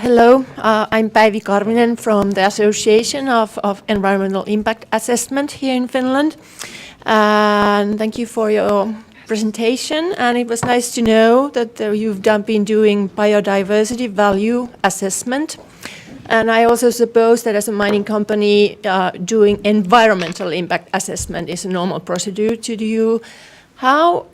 Hello, I'm Päivi Karvinen from the Association of Environmental Impact Assessment here in Finland. And thank you for your presentation. And it was nice to know that you've been doing biodiversity value assessment. And I also suppose that as a mining company, doing environmental impact assessment is a normal procedure to you. How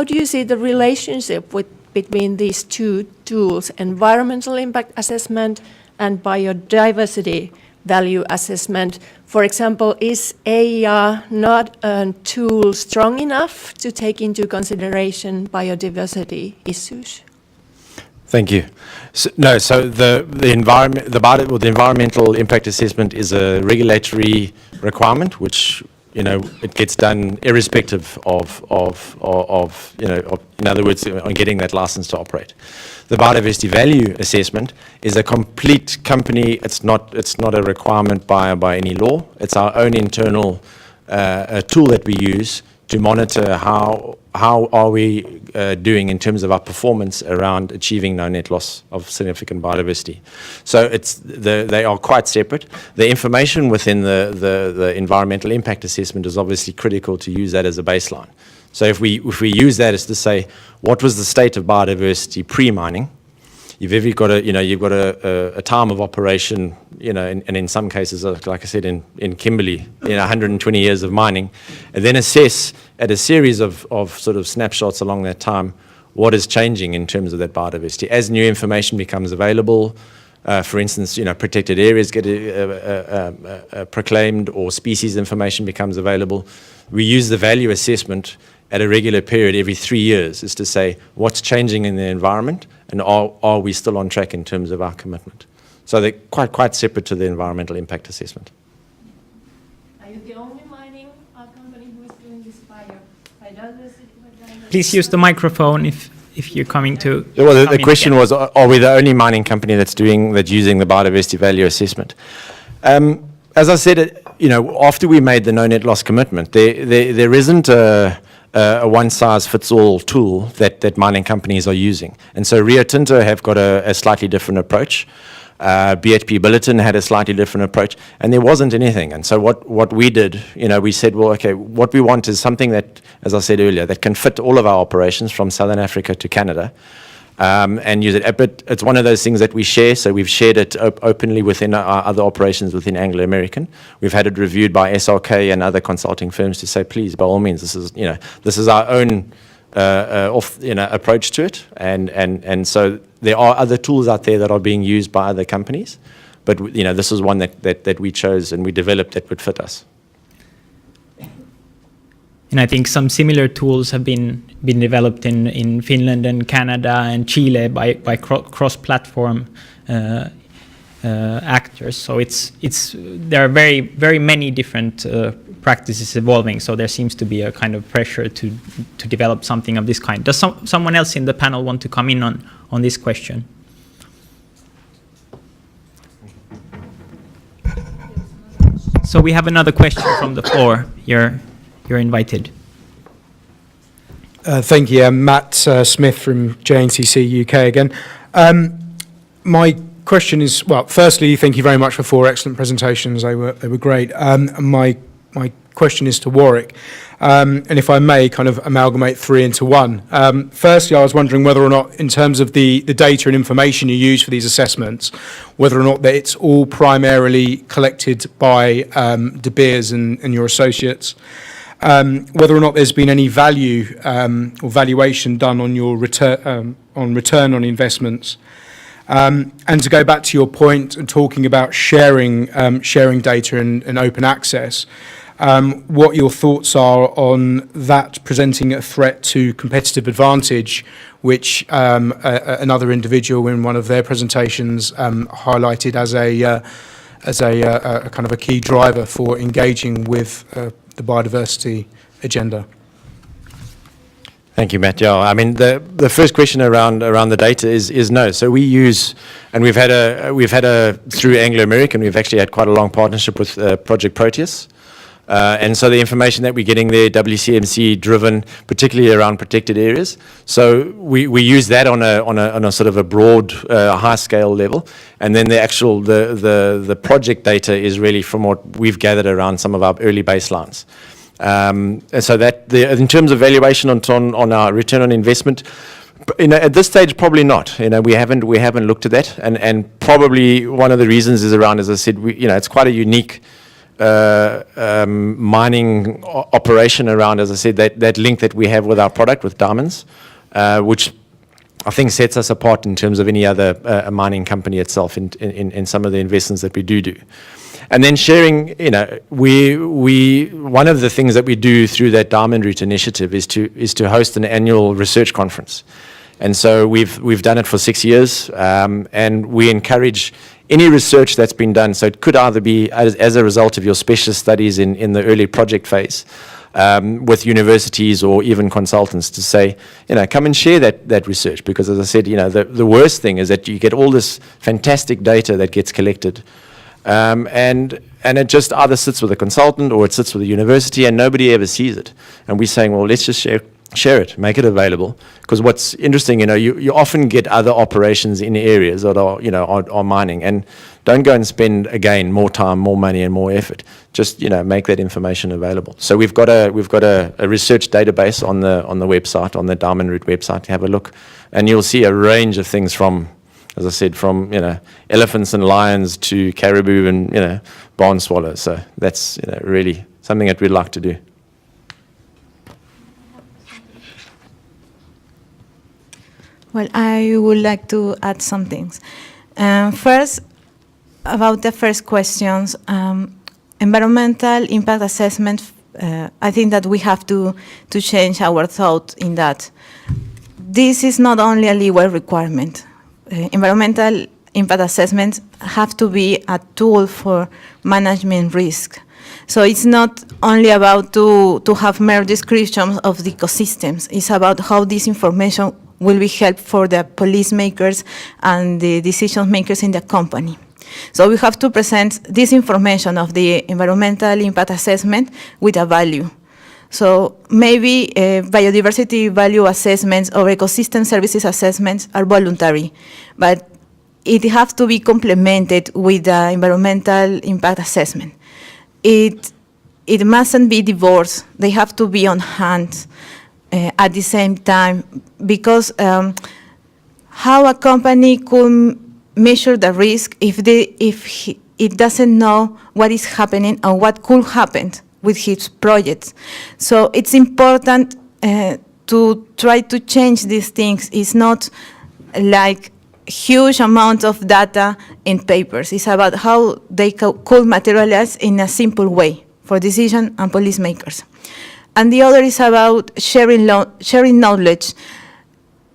do you see the relationship between these two tools, environmental impact assessment and biodiversity value assessment? For example, is EIA not a tool strong enough to take into consideration biodiversity issues? Thank you. So the environmental impact assessment is a regulatory requirement, which it gets done irrespective of in other words, on getting that license to operate. The biodiversity value assessment is a complete company. It's not a requirement by any law. It's our own internal tool that we use to monitor how are we doing in terms of our performance around achieving no net loss of significant biodiversity. So they are quite separate. The information within the environmental impact assessment is obviously critical to use that as a baseline. So if we use that as to say, what was the state of biodiversity pre-mining? You've got a time of operation, and in some cases, like I said, in Kimberley, 120 years of mining, and then assess at a series of sort of snapshots along that time what is changing in terms of that biodiversity. As new information becomes available, for instance, protected areas get proclaimed or species information becomes available, we use the value assessment at a regular period every 3 years is to say what's changing in the environment and are we still on track in terms of our commitment. So they're quite separate to the environmental impact assessment. Are you the only mining company who is doing this biodiversity? Please use the microphone if you're coming to... Well, the question was, are we the only mining company that's using the biodiversity value assessment? As I said, after we made the no net loss commitment, there isn't a one-size-fits-all tool that mining companies are using. And so Rio Tinto have got a slightly different approach. BHP Billiton had a slightly different approach, and there wasn't anything. And so what we did, we said, well, okay, what we want is something that, as I said earlier, that can fit all of our operations from Southern Africa to Canada, and use it. But it's one of those things that we share, so we've shared it openly within our other operations within Anglo American. We've had it reviewed by SRK and other consulting firms to say, please, by all means, this is our own approach to it, and so there are other tools out there that are being used by other companies, but this is one that we chose and we developed that would fit us. And I think some similar tools have been developed in Finland and Canada and Chile by cross-platform actors. So there are very many different practices evolving. So there seems to be a kind of pressure to develop something of this kind. Does someone else in the panel want to come in on this question? So we have another question from the floor. You're invited. Thank you. I'm Matt Smith from JNCC UK again. My question is, well, firstly, thank you very much for 4 excellent presentations. They were great. My question is to Warwick, and if I may kind of amalgamate 3 into 1. Firstly, I was wondering whether or not, in terms of the data and information you use for these assessments, whether or not that it's all primarily collected by De Beers and your associates, whether or not there's been any value or valuation done on your return on investments. And to go back to your point and talking about sharing data and open access, what your thoughts are on that presenting a threat to competitive advantage, which another individual in one of their presentations highlighted as a kind of a key driver for engaging with the biodiversity agenda. Thank you, Matt. Yeah, I mean the first question around the data is no. So we use, and we've had a through Anglo American, we've actually had quite a long partnership with Project Proteus, And so the information that we're getting there, WCMC driven, particularly around protected areas. So we use that on a sort of a broad, high scale level. And then the actual, the project data is really from what we've gathered around some of our early baselines. And so that, in terms of valuation on our return on investment, at this stage, probably not. We haven't looked at that. And probably one of the reasons is around, as I said, it's quite a unique mining operation around, as I said, that link that we have with our product, with diamonds, which I think sets us apart in terms of any other mining company itself in some of the investments that we do. And then sharing, one of the things that we do through that Diamond Route initiative is to host an annual research conference. And so we've done it for 6 years, and we encourage any research that's been done. So it could either be as a result of your specialist studies in the early project phase, with universities or even consultants, to say, come and share that research. Because as I said, the worst thing is that you get all this fantastic data that gets collected, and it just either sits with a consultant or it sits with a university and nobody ever sees it. And we're saying, well, let's just share it, make it available. Because what's interesting, you often get other operations in areas that are mining, and don't go and spend, again, more time, more money, and more effort. Just make that information available. So we've got a research database on the website, on the Diamond Route website. Have a look, and you'll see a range of things from, as I said, from elephants and lions to caribou and barn swallows. So that's really something that we'd like to do. Well, I would like to add some things. First, about the first questions, environmental impact assessment, I think that we have to change our thought in that. This is not only a legal requirement. Environmental impact assessments have to be a tool for management risk. So it's not only about to have mere descriptions of the ecosystems. It's about how this information will be helpful for the policymakers and the decision makers in the company. So we have to present this information of the environmental impact assessment with a value. So maybe biodiversity value assessments or ecosystem services assessments are voluntary, but it has to be complemented with the environmental impact assessment. It mustn't be divorced. They have to be on hand at the same time, because how a company could measure the risk if it doesn't know what is happening and what could happen with his projects. So it's important to try to change these things. It's not like huge amounts of data in papers. It's about how they could materialize in a simple way for decision and policymakers. And the other is about sharing knowledge.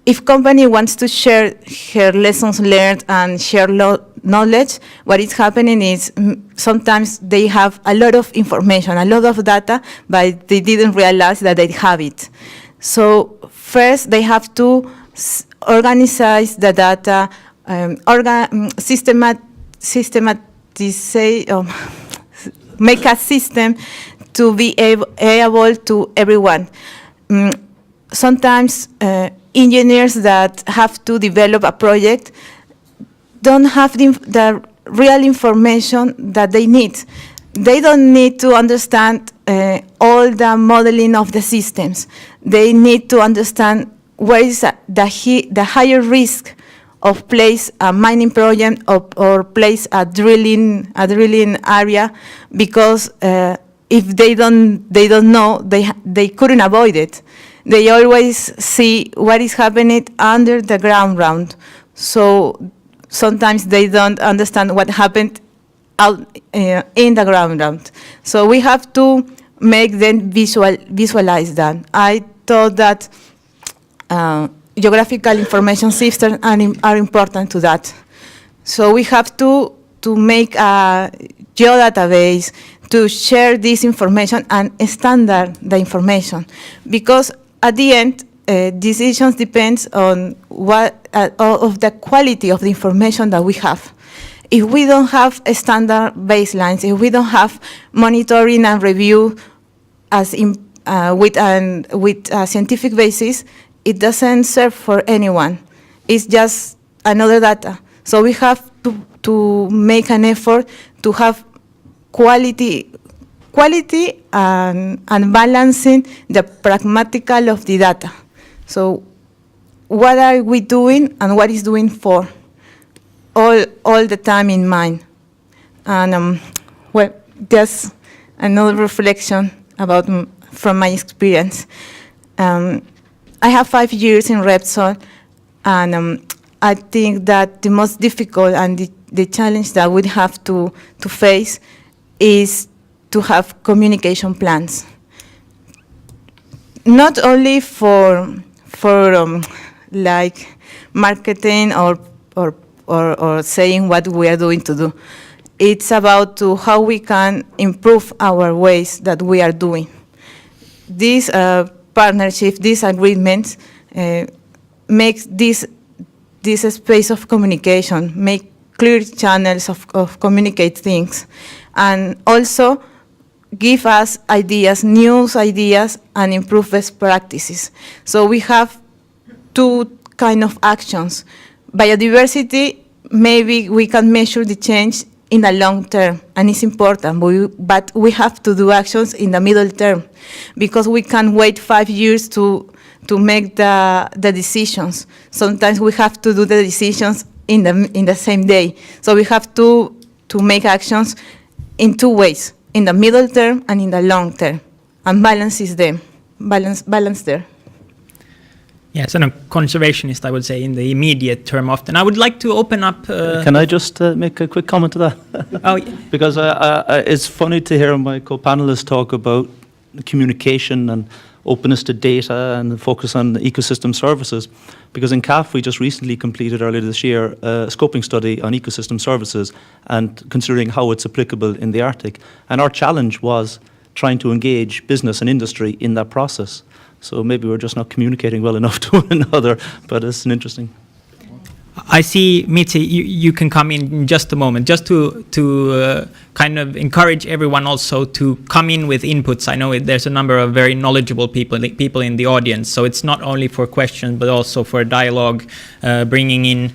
If company wants to share her lessons learned and share knowledge, what is happening is sometimes they have a lot of information, a lot of data, but they didn't realize that they have it. So first they have to organize the data, make a system to be able to everyone. Sometimes engineers that have to develop a project don't have the real information that they need. They don't need to understand all the modeling of the systems. They need to understand where is the higher risk of place a mining project or place a drilling area, because if they don't know, they couldn't avoid it. They always see what is happening under the ground. So sometimes they don't understand what happened out in the ground. So we have to make them visualize that. I thought that geographical information systems are important to that. So we have to make a geodatabase to share this information and standard the information, because at the end, decisions depends on what of the quality of the information that we have. if we don't have a standard baselines, if we don't have monitoring and review as with a scientific basis, it doesn't serve for anyone. It's just another data. So we have to make an effort to have quality and balancing the pragmatical of the data. So what are we doing and what is doing for? All the time in mind. And well, just another reflection about from my experience. I have 5 years in Repsol, and I think that the most difficult and the challenge that we have to face is to have communication plans. Not only for like marketing or saying what we are doing to do. It's about how we can improve our ways that we are doing. These partnerships, these agreements, make this space of communication, make clear channels of communicate things, and also give us ideas, new ideas, and improve best practices. So we have 2 kind of actions. Biodiversity, maybe we can measure the change in the long term, and it's important, but we have to do actions in the middle term, because we can't wait 5 years to make the decisions. Sometimes we have to do the decisions in the same day. So we have to make actions in 2 ways, in the middle term and in the long term, and balance there. Yes, and a conservationist, I would say, in the immediate term often. I would like to open up... Can I just make a quick comment to that? Oh, yeah. Because it's funny to hear my co-panelists talk about communication and openness to data and focus on ecosystem services. Because in CAF, we just recently completed earlier this year a scoping study on ecosystem services and considering how it's applicable in the Arctic. And our challenge was trying to engage business and industry in that process. So maybe we're just not communicating well enough to one another, but it's an interesting. I see, Mitzi, you can come in just a moment, just to kind of encourage everyone also to come in with inputs. I know there's a number of very knowledgeable people in the audience, so it's not only for questions, but also for dialogue, bringing in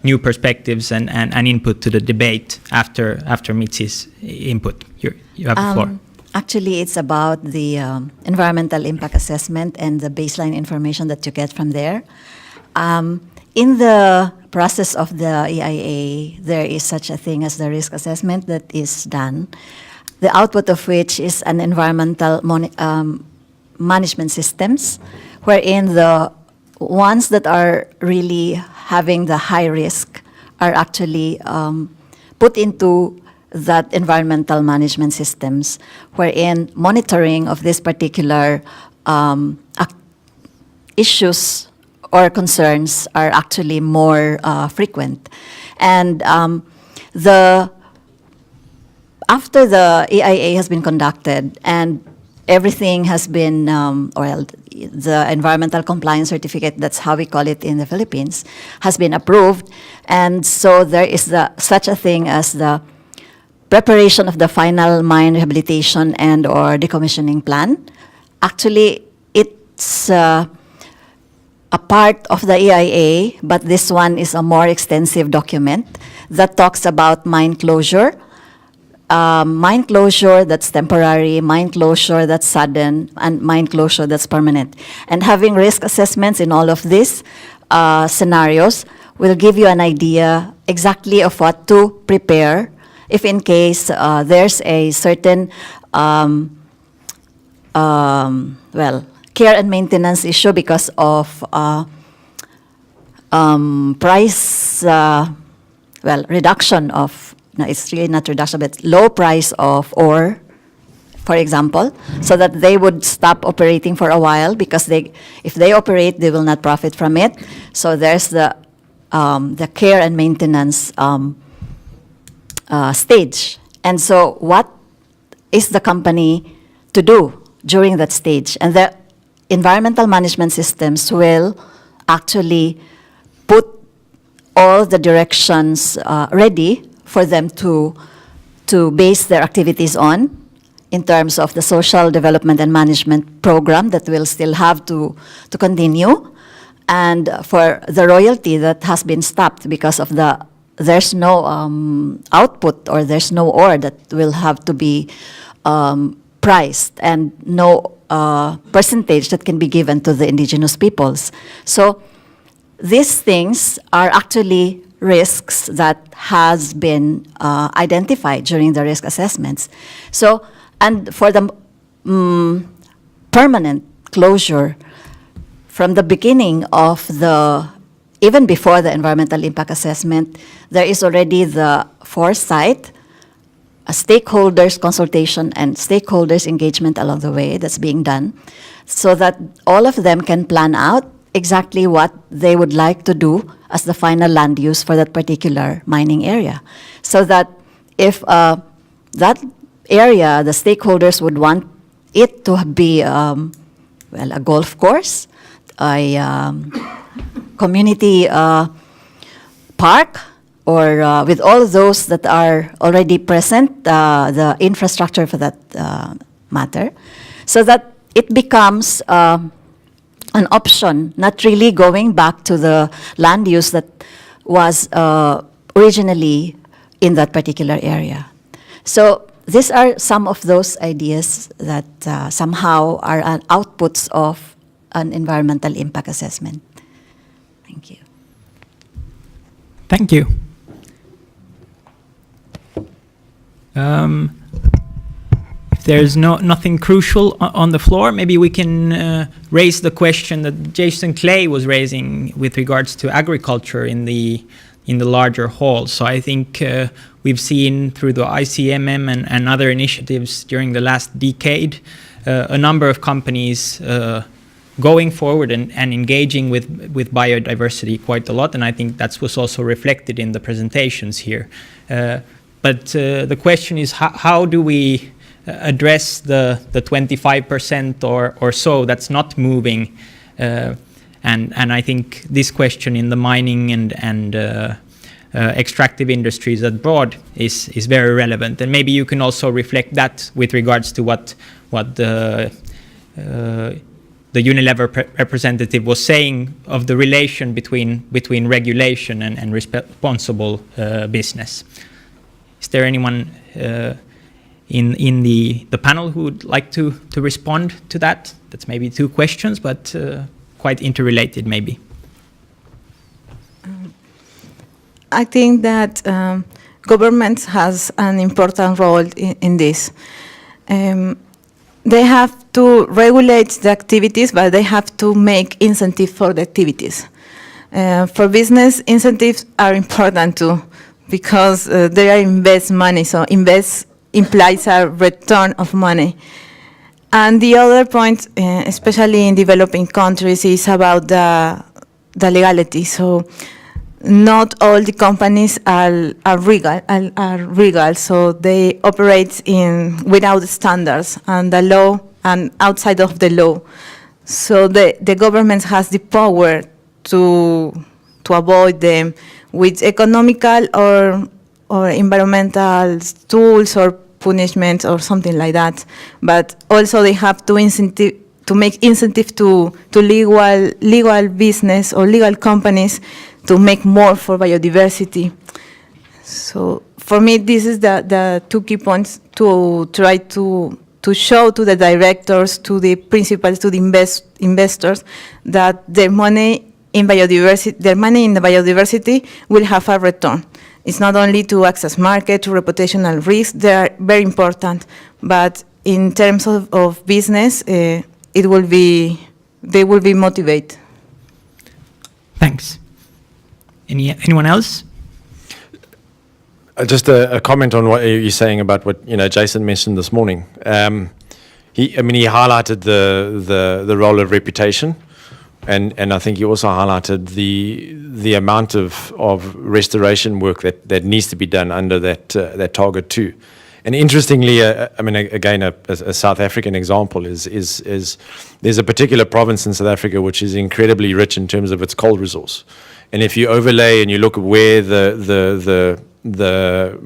new perspectives and input to the debate after Mitzi's input. You have the floor. Actually, it's about the environmental impact assessment and the baseline information that you get from there. In the process of the EIA, there is such a thing as the risk assessment that is done, the output of which is an environmental management systems, wherein the ones that are really having the high risk are actually put into that environmental management systems, wherein monitoring of this particular issues or concerns are actually more frequent. And after the EIA has been conducted and everything has been, the environmental compliance certificate, that's how we call it in the Philippines, has been approved. And so there is such a thing as the preparation of the final mine rehabilitation and or decommissioning plan. Actually, it's a part of the EIA, but this one is a more extensive document that talks about mine closure that's temporary, mine closure that's sudden, and mine closure that's permanent. And having risk assessments in all of these scenarios will give you an idea exactly of what to prepare if in case there's a certain care and maintenance issue because of price, reduction of, no, it's really not reduction, but low price of ore, for example, so that they would stop operating for a while because if they operate, they will not profit from it. So there's the care and maintenance stage. And so what is the company to do during that stage? And the environmental management systems will actually put all the directions ready for them to base their activities on in terms of the social development and management program that will still have to continue, and for the royalty that has been stopped because of there's no output, or there's no ore that will have to be priced, and no percentage that can be given to the indigenous peoples. So these things are actually risks that has been identified during the risk assessments. So, and for the permanent closure, from the beginning of even before the environmental impact assessment, there is already the foresight, a stakeholders consultation and stakeholders engagement along the way that's being done, so that all of them can plan out exactly what they would like to do as the final land use for that particular mining area. So that if that area, the stakeholders would want it to be, a golf course, a community park, or with all those that are already present, the infrastructure for that matter, so that it becomes an option, not really going back to the land use that was originally in that particular area. So these are some of those ideas that somehow are outputs of an environmental impact assessment. Thank you. Thank you. If there's nothing crucial on the floor, maybe we can raise the question that Jason Clay was raising with regards to agriculture in the larger hall. So I think we've seen through the ICMM and other initiatives during the last decade a number of companies going forward and engaging with biodiversity quite a lot, and I think that was also reflected in the presentations here. But the question is, how do we address the 25% or so that's not moving? And I think this question in the mining and extractive industries abroad is very relevant. And maybe you can also reflect that with regards to what the Unilever representative was saying of the relation between regulation and responsible business. Is there anyone in the panel who would like to respond to that? That's maybe two questions, but quite interrelated maybe. I think that government has an important role in this. They have to regulate the activities, but they have to make incentives for the activities. For business, incentives are important too, because they are invest money, so invest implies a return of money. And the other point, especially in developing countries, is about the legality. So not all the companies are legal, so they operate without standards and the law and outside of the law. So the government has the power to avoid them with economical or environmental tools or punishments or something like that. But also they have to make incentive to legal business or legal companies to make more for biodiversity. So for me, this is the two key points to try to show to the directors, to the principals, to the investors that their money in the biodiversity will have a return. It's not only to access market, to reputational risk, they are very important, but in terms of business, they will be motivated. Thanks. Anyone else? Just a comment on what you're saying about what Jason mentioned this morning. He highlighted the role of reputation, and I think he also highlighted the amount of restoration work that needs to be done under that target too. And interestingly, again, a South African example is there's a particular province in South Africa which is incredibly rich in terms of its coal resource. And if you overlay and you look at where the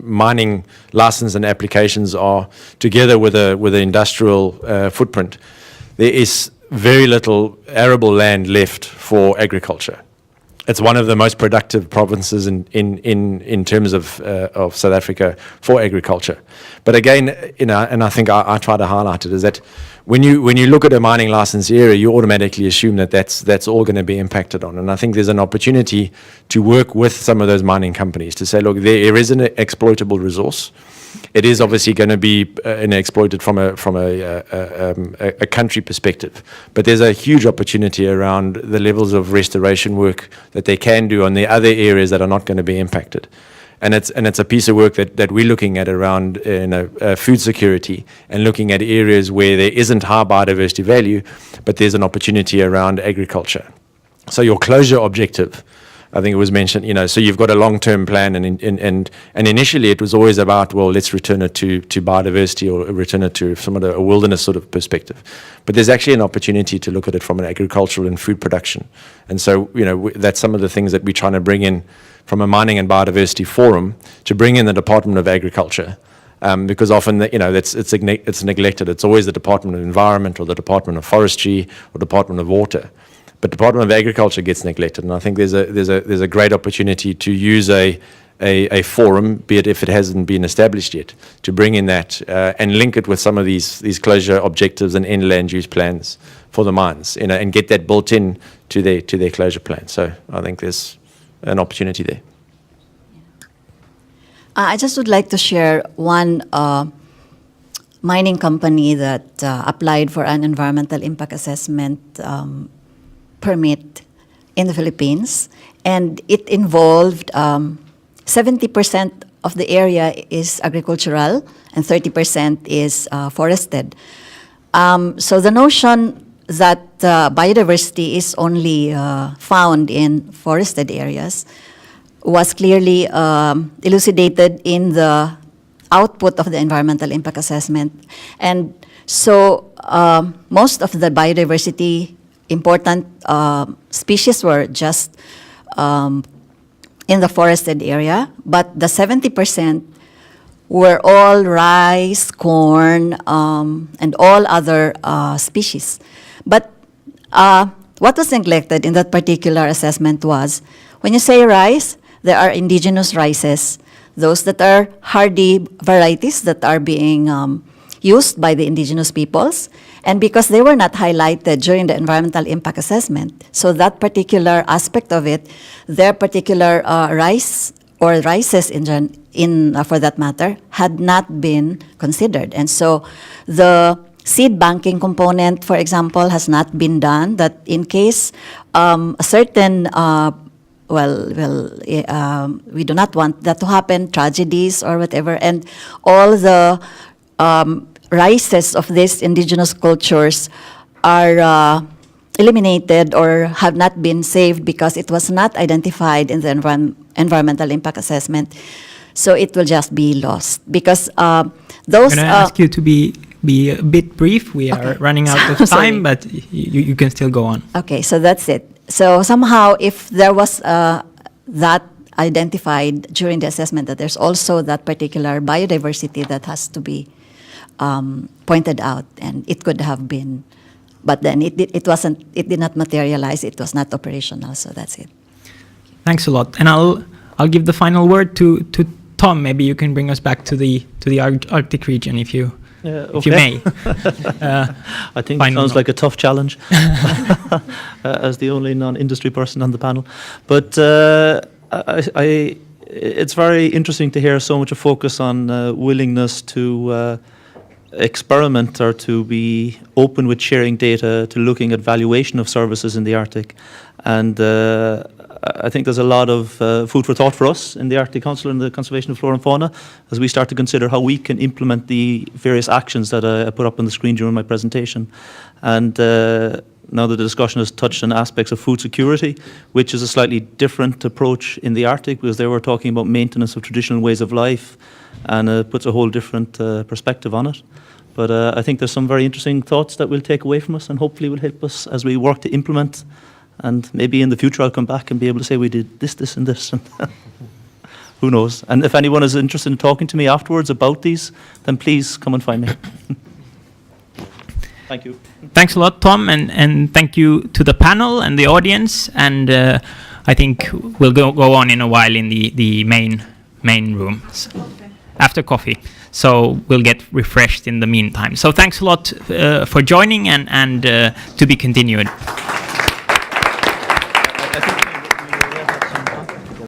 mining license and applications are together with the industrial footprint, there is very little arable land left for agriculture. It's one of the most productive provinces in terms of South Africa for agriculture. But again, and I think I try to highlight it, is that when you look at a mining license area, you automatically assume that that's all going to be impacted on. And I think there's an opportunity to work with some of those mining companies to say, look, there is an exploitable resource. It is obviously going to be exploited from a country perspective, but there's a huge opportunity around the levels of restoration work that they can do on the other areas that are not going to be impacted, and it's a piece of work that we're looking at around food security and looking at areas where there isn't high biodiversity value, but there's an opportunity around agriculture. So your closure objective, I think it was mentioned, so you've got a long-term plan, and initially it was always about, well, let's return it to biodiversity or return it to some of a wilderness sort of perspective. But there's actually an opportunity to look at it from an agricultural and food production. And so, that's some of the things that we're trying to bring in from a mining and biodiversity forum, to bring in the Department of Agriculture. Because often, it's neglected. It's always the Department of Environment or the Department of Forestry or Department of Water. But Department of Agriculture gets neglected, and I think there's a great opportunity to use a forum, be it if it hasn't been established yet, to bring in that and link it with some of these closure objectives and end land use plans for the mines, and get that built in to their closure plan. So I think there's an opportunity there. I just would like to share one mining company that applied for an environmental impact assessment permit in the Philippines, and it involved 70% of the area is agricultural and 30% is forested. So the notion that biodiversity is only found in forested areas was clearly elucidated in the output of the environmental impact assessment. And so most of the biodiversity important species were just in the forested area, but the 70% were all rice, corn, and all other species. But what was neglected in that particular assessment was, when you say rice, there are indigenous rices, those that are hardy varieties that are being used by the indigenous peoples. And because they were not highlighted during the environmental impact assessment, so that particular aspect of it, their particular rice or rices for that matter, had not been considered. And so the seed banking component, for example, has not been done, that in case a certain, we do not want that to happen, tragedies or whatever, and all the rices of these indigenous cultures are eliminated or have not been saved because it was not identified in the environmental impact assessment. So it will just be lost because those. I'm going to ask you to be a bit brief. We are running out of time, but you can still go on. Okay, so that's it. So somehow, if there was that identified during the assessment, that there's also that particular biodiversity that has to be pointed out, and it could have been, but then it did not materialize. It was not operational. So that's it. Thanks a lot, and I'll give the final word to Tom. Maybe you can bring us back to the Arctic region if you may. I think it sounds like a tough challenge as the only non-industry person on the panel. But it's very interesting to hear so much a focus on willingness to experiment or to be open with sharing data, to looking at valuation of services in the Arctic. And I think there's a lot of food for thought for us in the Arctic Council and the Conservation of Flora and Fauna as we start to consider how we can implement the various actions that I put up on the screen during my presentation. And now that the discussion has touched on aspects of food security, which is a slightly different approach in the Arctic, because they were talking about maintenance of traditional ways of life, and puts a whole different perspective on it. But I think there's some very interesting thoughts that we'll take away from us and hopefully will help us as we work to implement And maybe in the future I'll come back and be able to say we did this, this, and this. And who knows? And if anyone is interested in talking to me afterwards about these, then please come and find me. Thank you. Thanks a lot, Tom, and thank you to the panel and the audience. And I think we'll go on in a while in the main room after coffee. So we'll get refreshed in the meantime. So thanks a lot for joining, and to be continued. I think